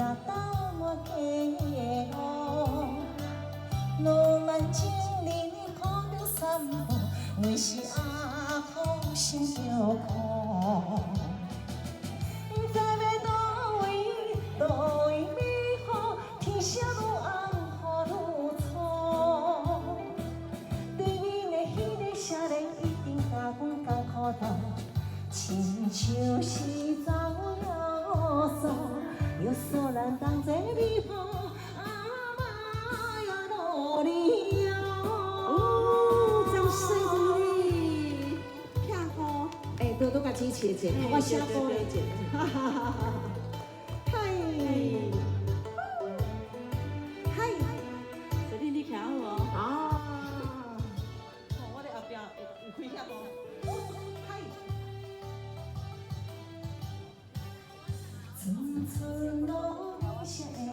达到我家路，路漫情人看着散步，阮是阿公心着苦。不知要倒位，倒位要好，天色愈暗，雨愈粗。对面的迄个少年一定甲阮艰苦斗，亲像是走药素，药素咱同齐美好，阿妈呀努力呀。掌声鼓励，看好，哎，多多甲支持者，我写歌嘞，哈哈哈哈！嗨，嗨，小弟你听好哦。啊，我咧后壁有开翕哦。嗨。村村路面色的雨，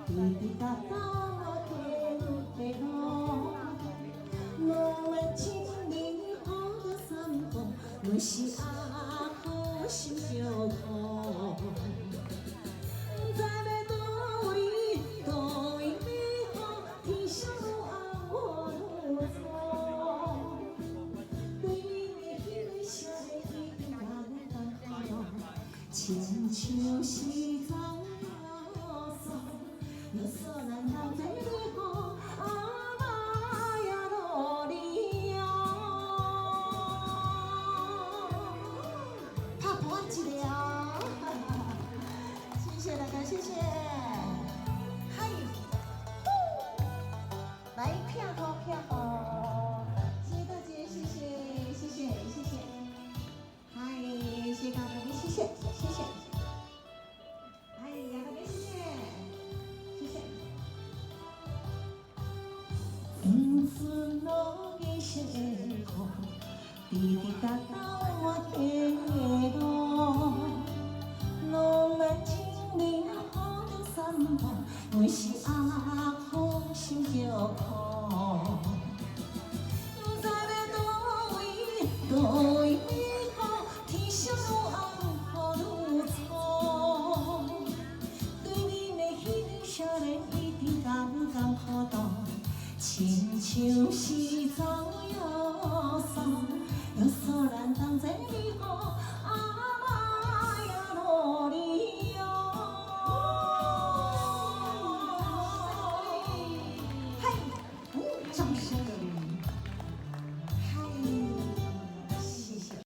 滴滴答答我家路。路漫情人抱着散步，阮是阿公心着苦。不知要倒位，倒位要好，天色愈暗，雨愈粗。对面的迄个少年一定甲阮艰苦斗，亲像是走药素，药素咱同齐美好，阿妈呀努力哦。拍鼓一个哦，谢谢大家，谢谢。嗨，来片头片头，谢谢大姐，谢谢谢谢谢谢。嗨，谢谢大家，谢谢谢谢。哎呀，大家谢谢谢谢。村村路面色的雨，滴滴答答我家路。路漫情人抱着散步，阮是阿公心着苦。不知要倒位，倒位要好，天色愈暗，雨愈粗。对面的迄个少年一定甲阮艰苦斗，亲像是走药素，药素咱同齐美好。